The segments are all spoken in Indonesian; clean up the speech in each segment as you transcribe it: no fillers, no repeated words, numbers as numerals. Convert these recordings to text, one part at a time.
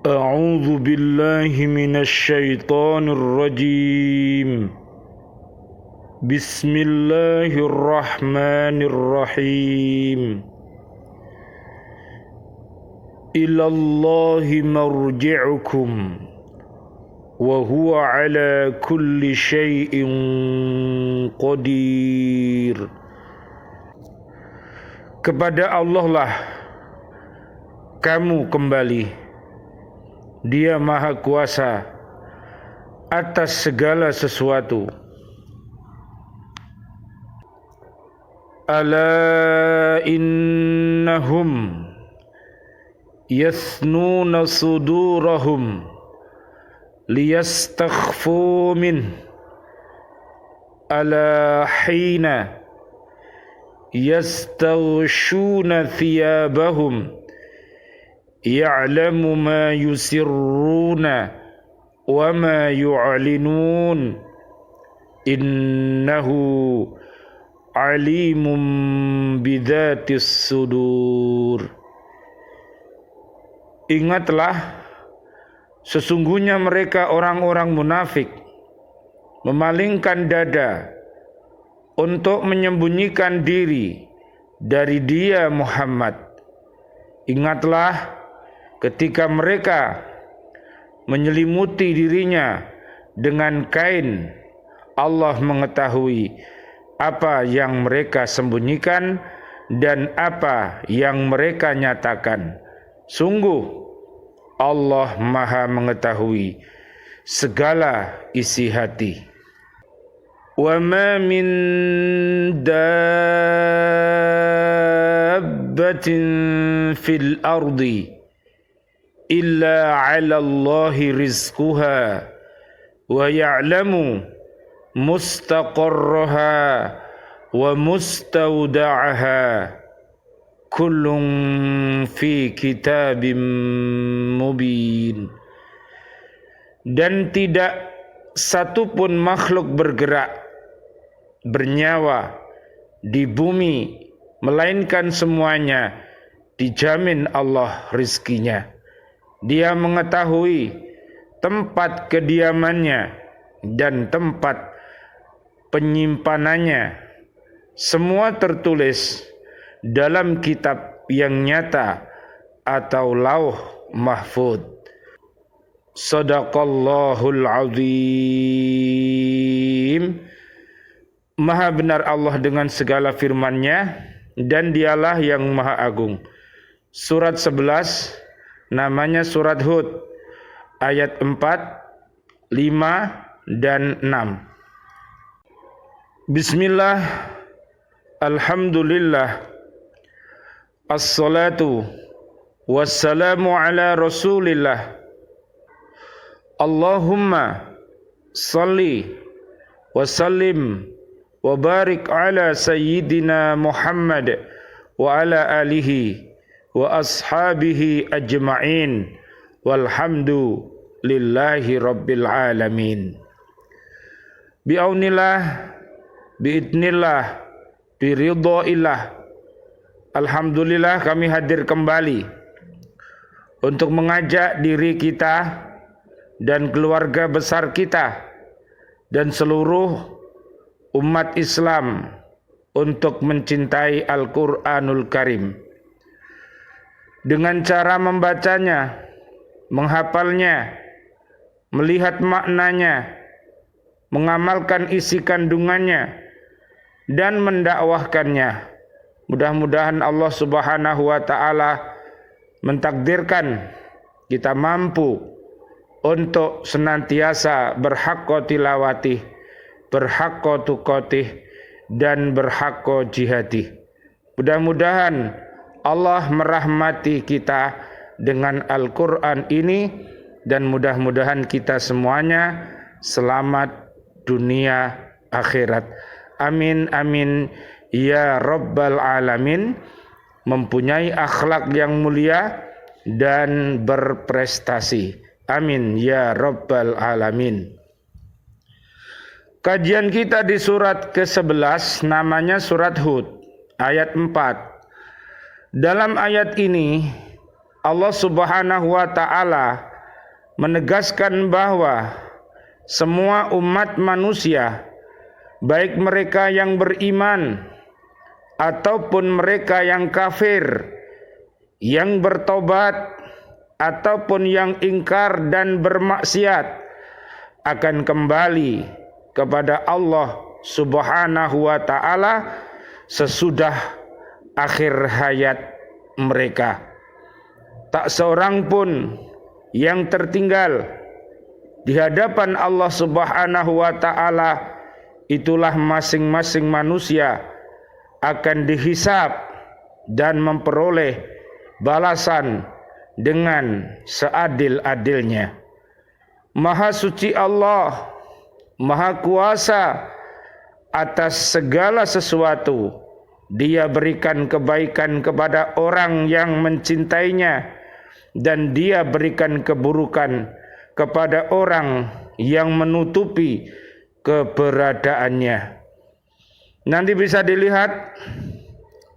أعوذ بالله من الشيطان الرجيم بسم الله الرحمن الرحيم إلى الله مرجعكم وهو على كل شيء قدير. Kepada Allah lah kamu kembali. Dia Maha Kuasa atas segala sesuatu. Ala innahum yathnuna sudurahum liyastakhfu min ala hina yastaghshuna thiyabahum ya'lamu ma yusirruna wa ma yu'linun innahu alimun bidzatis sudur. Ingatlah, sesungguhnya mereka orang-orang munafik memalingkan dada untuk menyembunyikan diri dari Dia Muhammad. Ingatlah ketika mereka menyelimuti dirinya dengan kain. Allah mengetahui apa yang mereka sembunyikan dan apa yang mereka nyatakan. Sungguh Allah Maha mengetahui segala isi hati. Wa ma min dabbatin fil ardi illa 'ala Allahi rizquha wa ya'lamu mustaqarraha wa mustawda'aha kullun fi kitabim mubin. Dan tidak satupun makhluk bergerak bernyawa di bumi melainkan semuanya dijamin Allah rizkinya. Dia mengetahui tempat kediamannya dan tempat penyimpanannya. Semua tertulis dalam kitab yang nyata atau lauh mahfud. Sadaqallahul azim. Maha benar Allah dengan segala firman-Nya dan Dialah yang Maha Agung. Surat 11 namanya surat Hud, ayat 4, 5 dan 6. Bismillah, alhamdulillah, assalatu wassalamu ala rasulillah. Allahumma salli wa sallim wa barik ala sayyidina Muhammad wa ala alihi wa ashabihi ajma'in walhamdu lillahi rabbil alamin. Bi'aunillah, bi'idnillah, biridhaillah. Alhamdulillah kami hadir kembali untuk mengajak diri kita dan keluarga besar kita dan seluruh umat Islam untuk mencintai Al-Quranul Karim dengan cara membacanya, menghafalnya, melihat maknanya, mengamalkan isi kandungannya, dan mendakwahkannya. Mudah-mudahan Allah Subhanahu wa Ta'ala mentakdirkan kita mampu untuk senantiasa berhaqqa tilawatih, berhaqqa tuqatih, dan berhaqqa jihadih. Mudah-mudahan Allah merahmati kita dengan Al-Quran ini, dan mudah-mudahan kita semuanya selamat dunia akhirat. Amin amin ya rabbal alamin. Mempunyai akhlak yang mulia dan berprestasi. Amin ya rabbal alamin. Kajian kita di surat ke-11 namanya surat Hud, ayat 4. Dalam ayat ini Allah Subhanahu wa ta'ala menegaskan bahwa semua umat manusia, baik mereka yang beriman ataupun mereka yang kafir, yang bertobat ataupun yang ingkar dan bermaksiat, akan kembali kepada Allah Subhanahu wa ta'ala sesudah akhir hayat mereka. Tak seorang pun yang tertinggal di hadapan Allah Subhanahu wa ta'ala. Itulah masing-masing manusia akan dihisab dan memperoleh balasan dengan seadil-adilnya. Maha suci Allah, Maha kuasa atas segala sesuatu. Dia berikan kebaikan kepada orang yang mencintainya, dan Dia berikan keburukan kepada orang yang menutupi keberadaannya. Nanti bisa dilihat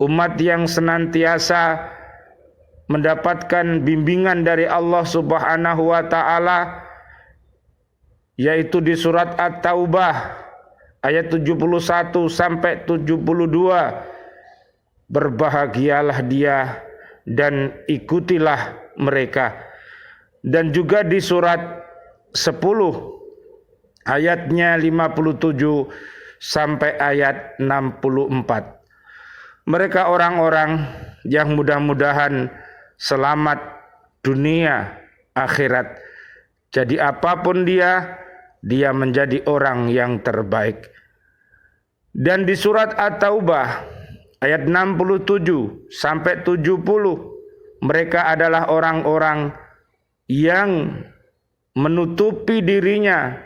umat yang senantiasa mendapatkan bimbingan dari Allah Subhanahu wa ta'ala, yaitu di surat At-Taubah ayat 71 sampai 72. Berbahagialah dia dan ikutilah mereka. Dan juga di surat 10 ayatnya 57 sampai ayat 64. Mereka orang-orang yang mudah-mudahan selamat dunia akhirat. Jadi apapun dia menjadi orang yang terbaik. Dan di surat At-Taubah ayat 67 sampai 70, mereka adalah orang-orang yang menutupi dirinya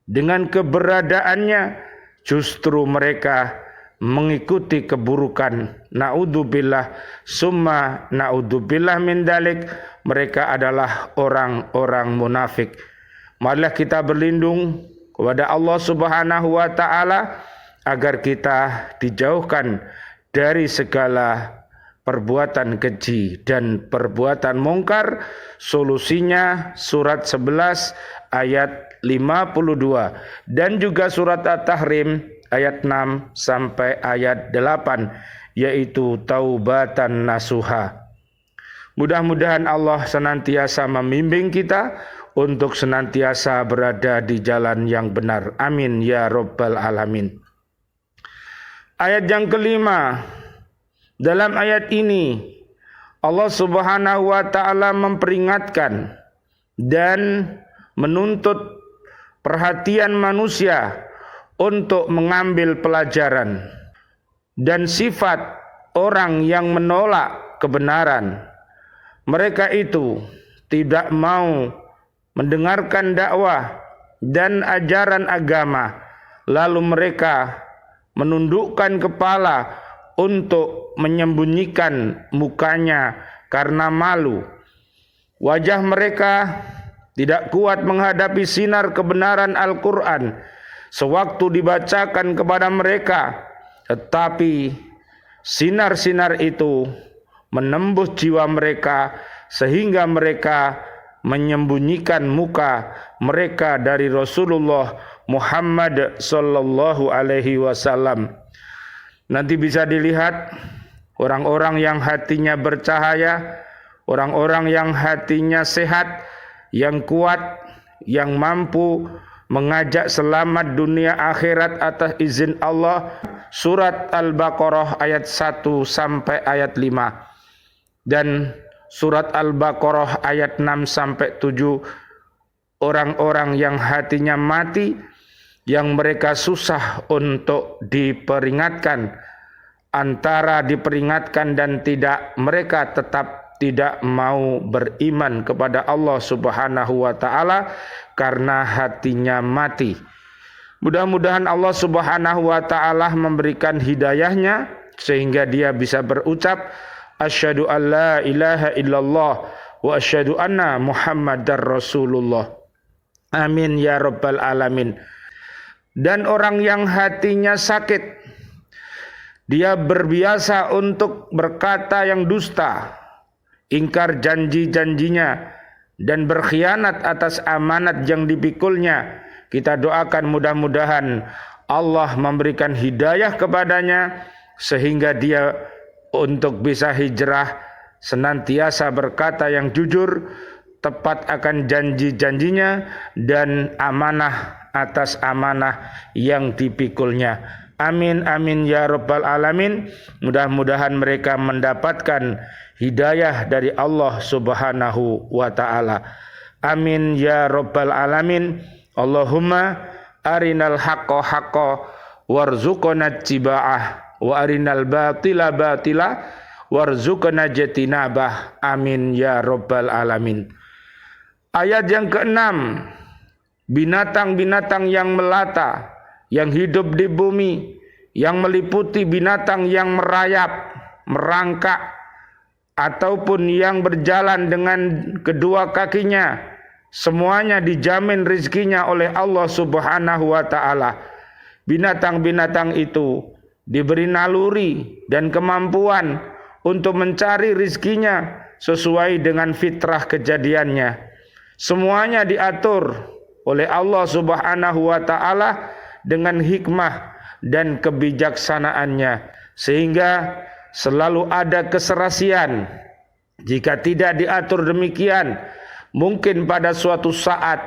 dengan keberadaannya. Justru mereka mengikuti keburukan. Naudzubillah summa naudzubillah min dalik. Mereka adalah orang-orang munafik. Marilah kita berlindung kepada Allah Subhanahu wa ta'ala agar kita dijauhkan dari segala perbuatan keji dan perbuatan mungkar. Solusinya surat 11 ayat 52 dan juga surat At-Tahrim ayat 6 sampai ayat 8, yaitu taubatan nasuha. Mudah-mudahan Allah senantiasa membimbing kita untuk senantiasa berada di jalan yang benar. Amin ya rabbal alamin. Ayat yang kelima. Dalam ayat ini Allah Subhanahu wa ta'ala memperingatkan dan menuntut perhatian manusia untuk mengambil pelajaran dan sifat orang yang menolak kebenaran. Mereka itu tidak mau mendengarkan dakwah dan ajaran agama, lalu mereka menundukkan kepala untuk menyembunyikan mukanya karena malu. Wajah mereka tidak kuat menghadapi sinar kebenaran Al-Quran sewaktu dibacakan kepada mereka, tetapi sinar-sinar itu menembus jiwa mereka sehingga mereka menyembunyikan muka mereka dari Rasulullah Muhammad sallallahu alaihi wasallam. Nanti bisa dilihat orang-orang yang hatinya bercahaya, orang-orang yang hatinya sehat, yang kuat, yang mampu mengajak selamat dunia akhirat atas izin Allah. Surat Al-Baqarah ayat 1 sampai ayat 5 dan surat Al-Baqarah ayat 6 sampai 7. Orang-orang yang hatinya mati, yang mereka susah untuk diperingatkan, antara diperingatkan dan tidak, mereka tetap tidak mau beriman kepada Allah Subhanahu wa ta'ala karena hatinya mati. Mudah-mudahan Allah Subhanahu wa ta'ala memberikan hidayahnya sehingga dia bisa berucap asyhadu an la ilaha illallah wa asyhadu anna muhammadar rasulullah. Amin ya rabbal alamin. Dan orang yang hatinya sakit, dia berbiasa untuk berkata yang dusta, ingkar janji-janjinya, dan berkhianat atas amanat yang dipikulnya. Kita doakan mudah-mudahan Allah memberikan hidayah kepadanya sehingga dia untuk bisa hijrah, senantiasa berkata yang jujur, tepat akan janji-janjinya, dan amanah atas amanah yang dipikulnya. Amin amin ya rabbal alamin. Mudah-mudahan mereka mendapatkan hidayah dari Allah Subhanahu wa taala. Amin ya rabbal alamin. Allahumma arinal haqqo haqqo warzuqna ittiba'ah wa arinal batila batila warzuqna jatinabah. Amin ya rabbal alamin. Ayat yang ke-6, binatang-binatang yang melata, yang hidup di bumi, yang meliputi binatang yang merayap, merangkak, ataupun yang berjalan dengan kedua kakinya, semuanya dijamin rizkinya oleh Allah Subhanahu wa ta'ala. Binatang-binatang itu diberi naluri dan kemampuan untuk mencari rizkinya sesuai dengan fitrah kejadiannya. Semuanya diatur oleh Allah Subhanahu wa ta'ala dengan hikmah dan kebijaksanaannya, sehingga selalu ada keserasian. Jika tidak diatur demikian, mungkin pada suatu saat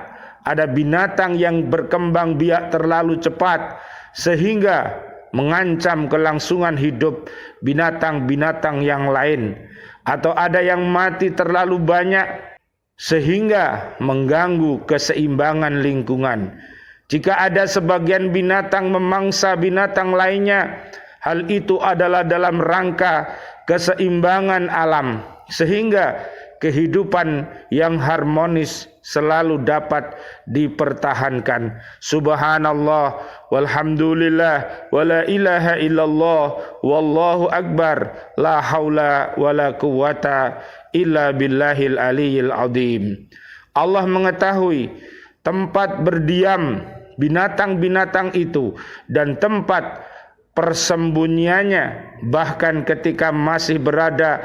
ada binatang yang berkembang biak terlalu cepat sehingga mengancam kelangsungan hidup binatang-binatang yang lain, atau ada yang mati terlalu banyak sehingga mengganggu keseimbangan lingkungan. Jika ada sebagian binatang memangsa binatang lainnya, hal itu adalah dalam rangka keseimbangan alam, sehingga kehidupan yang harmonis selalu dapat dipertahankan. Subhanallah walhamdulillah wala ilaha illallah wallahu akbar la haula wala quwata illa billahil aliyil azim. Allah mengetahui tempat berdiam binatang-binatang itu dan tempat persembunyiannya, bahkan ketika masih berada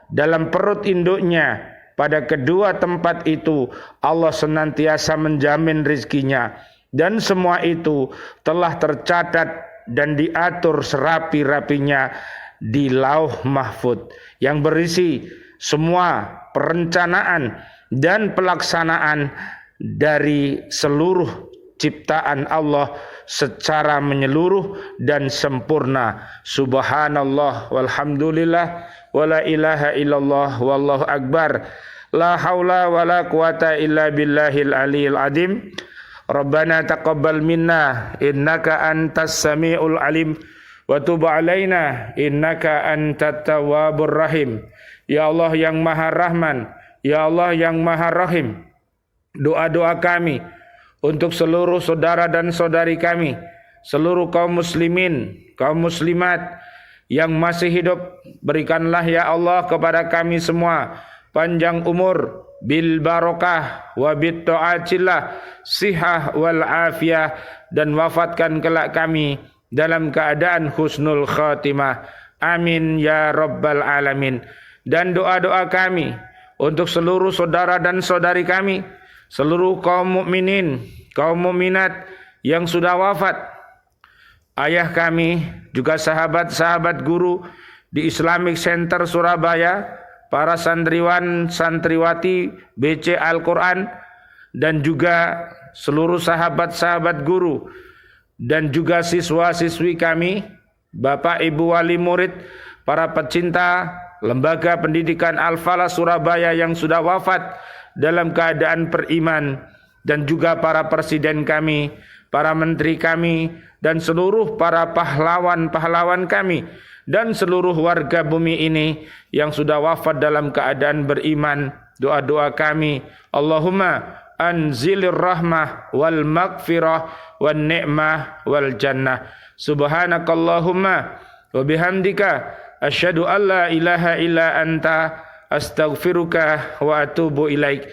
dalam perut induknya. Pada kedua tempat itu Allah senantiasa menjamin rizkinya, dan semua itu telah tercatat dan diatur serapi-rapinya di Lauh Mahfuz yang berisi semua perencanaan dan pelaksanaan dari seluruh ciptaan Allah secara menyeluruh dan sempurna. Subhanallah walhamdulillah wala ilaha illallah wallahu akbar la haula wala quwata illa billahil aliyil azim. Rabbana taqabbal minna innaka antas samiul alim wa tub alaina innaka antat tawwabur rahim. Ya Allah yang Maha Rahman, ya Allah yang Maha Rahim, doa-doa kami untuk seluruh saudara dan saudari kami, seluruh kaum muslimin, kaum muslimat yang masih hidup, berikanlah ya Allah kepada kami semua panjang umur, bil barokah wa bit ta'atillah, sihah wal afiyah, dan wafatkan kelak kami dalam keadaan husnul khatimah. Amin ya rabbal alamin. Dan doa-doa kami untuk seluruh saudara dan saudari kami, seluruh kaum mukminin, kaum mukminat yang sudah wafat, ayah kami, juga sahabat-sahabat guru di Islamic Center Surabaya, para santriwan santriwati BC Al-Quran, dan juga seluruh sahabat-sahabat guru, dan juga siswa-siswi kami, Bapak Ibu wali murid, para pecinta Lembaga Pendidikan Al-Falah Surabaya yang sudah wafat dalam keadaan beriman, dan juga para presiden kami, para menteri kami, dan seluruh para pahlawan-pahlawan kami, dan seluruh warga bumi ini yang sudah wafat dalam keadaan beriman. Doa-doa kami, Allahumma anzilir rahmah wal maghfirah wan ni'mah wal jannah. Subhanakallahumma wa bihamdika asyhadu an la ilaha illa anta astaghfiruka wa atubu ilaik.